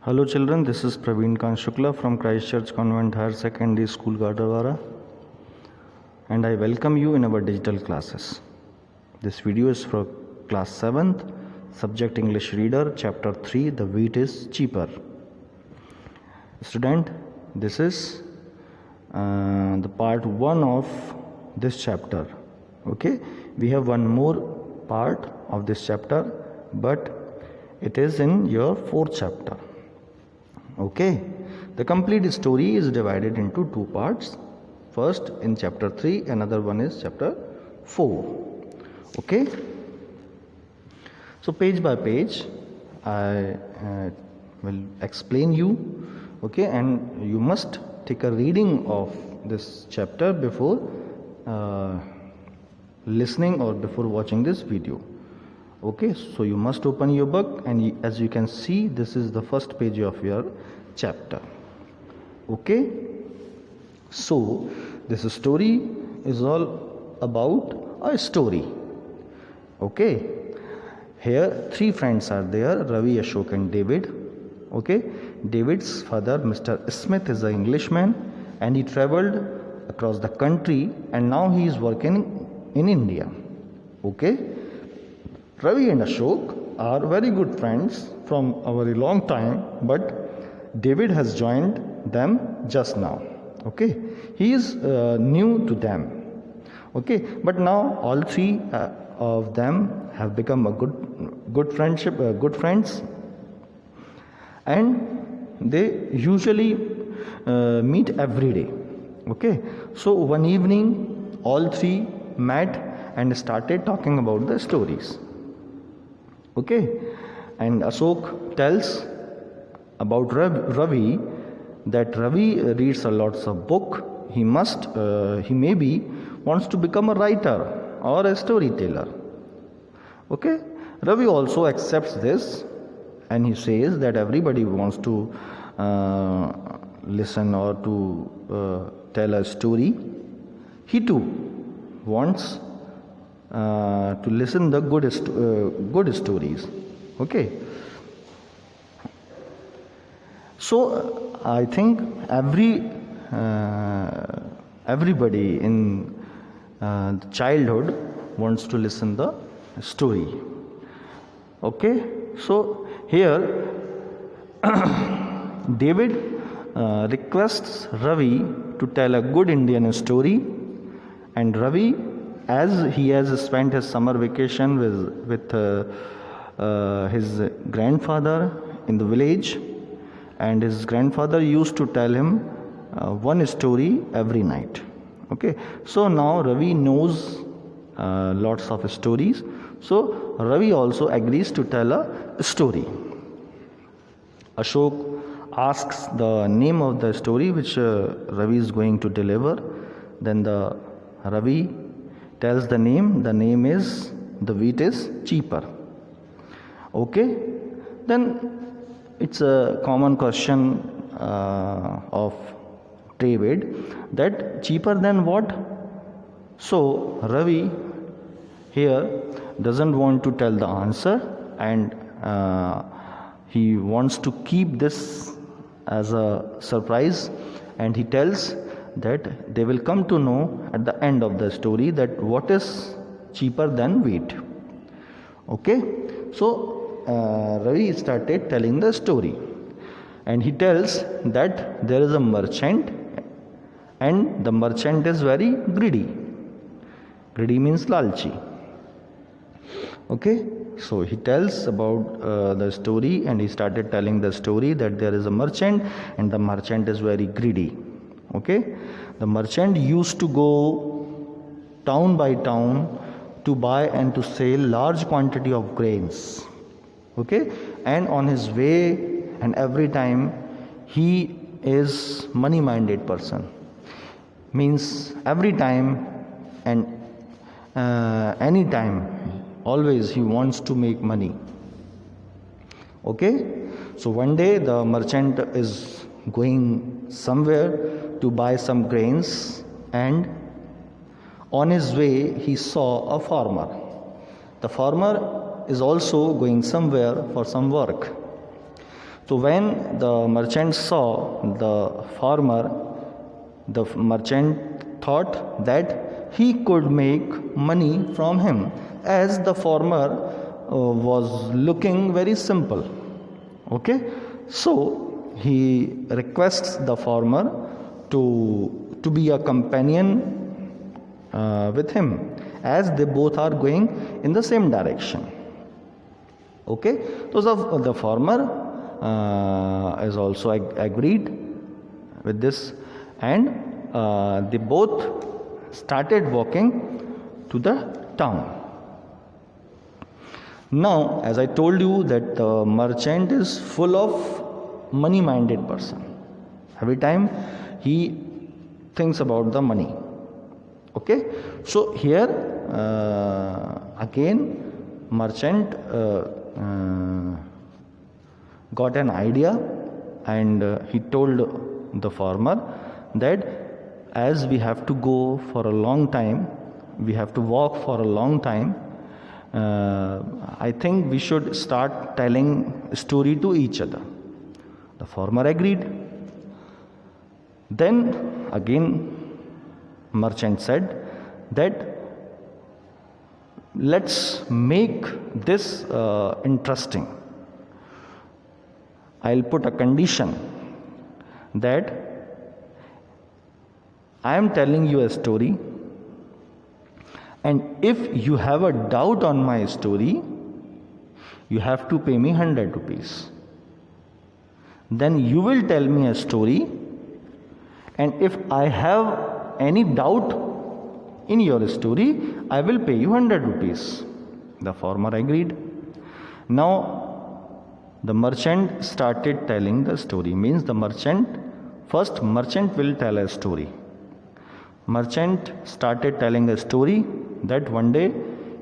Hello children, this is Praveen Khan Shukla from Christ Church Convent Higher Secondary School, Gardawara, and I welcome you in our digital classes. This video is for class 7th, subject English Reader, chapter 3, The Wheat is Cheaper. Student, this is the part 1 of this chapter. Okay, we have one more part of this chapter, but it is in your 4th chapter. Okay, the complete story is divided into two parts. First in chapter 3, another one is chapter 4. Okay, so page by page I will explain you. Okay, and you must take a reading of this chapter before listening or before watching this video. Okay, so you must open your book, and as you can see, this is the first page of your chapter. Okay, so this story is all about a story. Okay, here three friends are there: Ravi, Ashok and David. Okay, David's father, Mr. Smith, is an Englishman, and he traveled across the country, and now he is working in India. Okay, Ravi and Ashok are very good friends from a very long time, but David has joined them just now. Okay, he is new to them. Okay, but now all three of them have become a good friends, and they usually meet every day. Okay, so one evening all three met and started talking about the stories. Okay, and Ashok tells about Ravi that Ravi reads a lots of book. He maybe wants to become a writer or a storyteller. Okay, Ravi also accepts this, and he says that everybody wants to listen or to tell a story. He too wants to listen the good stories. Okay, so I think everybody in childhood wants to listen the story. Okay, so here David requests Ravi to tell a good Indian story, and Ravi, as he has spent his summer vacation with his grandfather in the village, and his grandfather used to tell him one story every night. Okay, so now Ravi knows lots of stories, so Ravi also agrees to tell a story. Ashok asks the name of the story which Ravi is going to deliver. Then the Ravi tells the name. The name is The Wheat is Cheaper. Okay, then it's a common question of David, that cheaper than what? So Ravi here doesn't want to tell the answer, and he wants to keep this as a surprise, and he tells that they will come to know at the end of the story that what is cheaper than wheat. Okay, so Ravi started telling the story, and he tells that there is a merchant, and the merchant is very greedy. Greedy means lalchi. Okay, so he tells about the story, and he started telling the story that there is a merchant, and the merchant is very greedy. Okay, the merchant used to go town by town to buy and to sell large quantity of grains. Okay, and on his way, and every time, he is money minded person, means every time and any time, always he wants to make money. Okay, so one day the merchant is going somewhere to buy some grains, and on his way he saw a farmer. The farmer is also going somewhere for some work. So when the merchant saw the farmer, the merchant thought that he could make money from him, as the farmer was looking very simple. Okay, so he requests the farmer to be a companion with him, as they both are going in the same direction. Okay, so the farmer is also agreed with this, and they both started walking to the town. Now, as I told you, that the merchant is full of money minded person. Every time he thinks about the money. Okay, so here again merchant got an idea, and he told the farmer that as we have to go for a long time, we have to walk for a long time, I think we should start telling a story to each other. The farmer agreed. Then again merchant said that let's make this interesting. I'll put a condition that I am telling you a story, and if you have a doubt on my story, you have to pay me 100 rupees. Then you will tell me a story, and if I have any doubt in your story, I will pay you 100 rupees. The farmer agreed. Now the merchant started telling the story. Means the merchant will tell a story. Merchant started telling a story that one day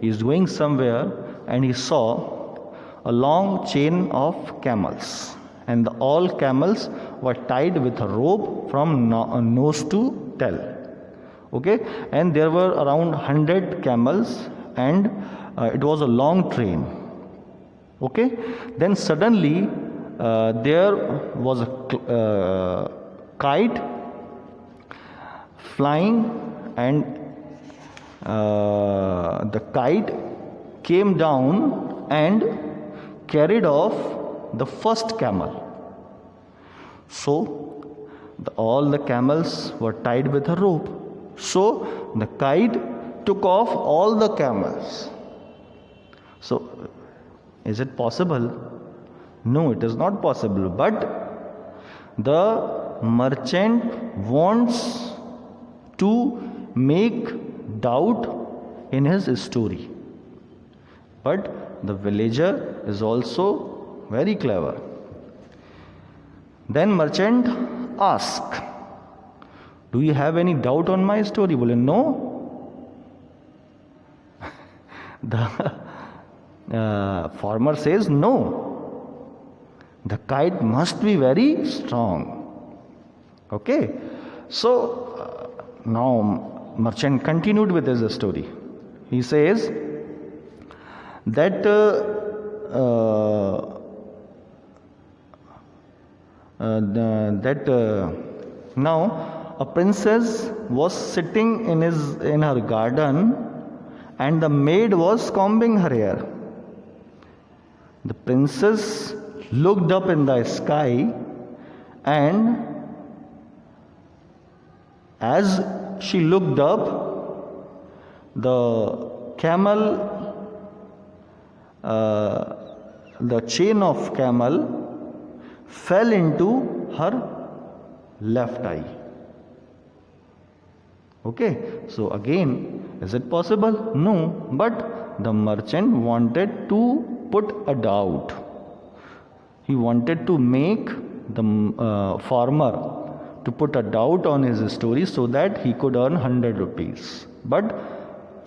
he is going somewhere and he saw a long chain of camels, and all camels were tied with a rope from nose to tail. Okay, and there were around 100 camels, and it was a long train. Okay, then suddenly there was a kite flying, and the kite came down and carried off the first camel. So all the camels were tied with a rope. So the kite took off all the camels. So is it possible? No, it is not possible. But the merchant wants to make doubt in his story. But the villager is also very clever. Then merchant asked, do you have any doubt on my story? Well, no. The farmer says no. The kite must be very strong. Okay. So now merchant continued with his story. He says that now a princess was sitting in her garden, and the maid was combing her hair. The princess looked up in the sky, and as she looked up, the camel, the chain of camel fell into her left eye. Okay, so again, is it possible? No, but the merchant wanted to put a doubt. He wanted to make the farmer to put a doubt on his story so that he could earn 100 rupees. But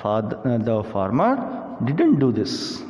the farmer didn't do this.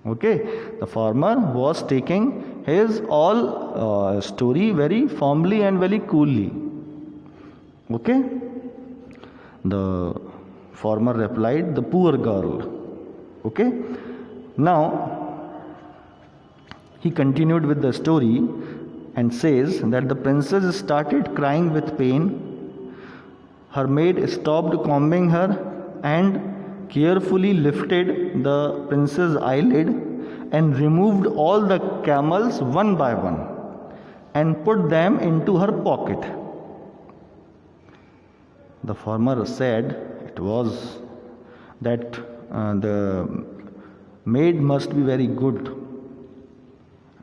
Okay, the farmer was taking his all story very firmly and very coolly. Okay, the farmer replied, the poor girl. Okay, now he continued with the story and says that the princess started crying with pain. Her maid stopped combing her and carefully lifted the prince's eyelid and removed all the camels one by one and put them into her pocket. The farmer said it was that the maid must be very good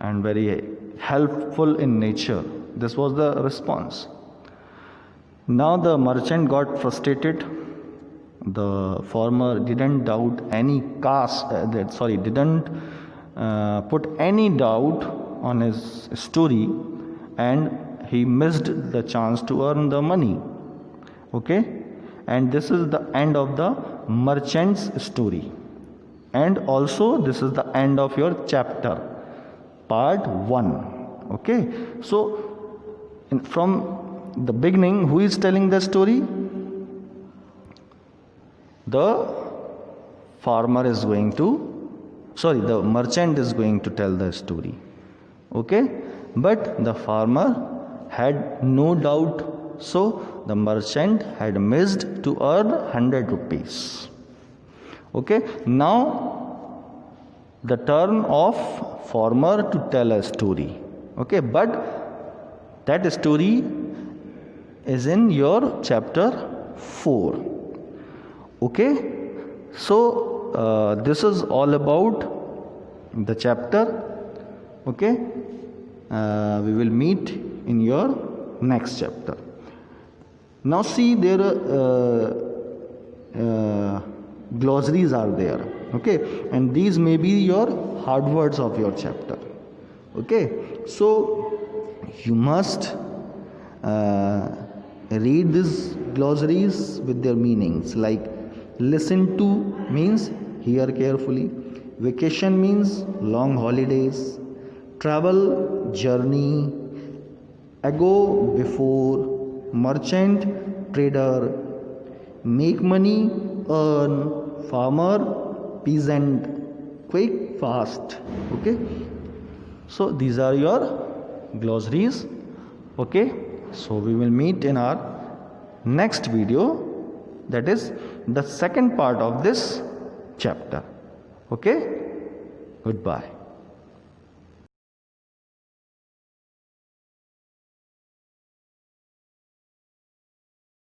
and very helpful in nature. This was the response. Now the merchant got frustrated. The farmer didn't doubt any didn't put any doubt on his story, and he missed the chance to earn the money. Okay, and this is the end of the merchant's story, and also this is the end of your chapter, part 1. Okay, so from the beginning, who is telling the story? The merchant is going to tell the story. Okay, but the farmer had no doubt, so the merchant had missed to earn 100 rupees. Okay, now the turn of farmer to tell a story. Okay, but that story is in your chapter 4. Okay, so this is all about the chapter. Okay, we will meet in your next chapter. Now see, there glossaries are there. Okay, and these may be your hard words of your chapter. Okay, so you must read these glossaries with their meanings. Like listen to means hear carefully, vacation means long holidays, travel, journey, ago, before, merchant, trader, make money, earn, farmer, peasant, quick, fast. Okay, so these are your glossaries. Okay, so we will meet in our next video, that is the second part of this chapter. Okay, goodbye.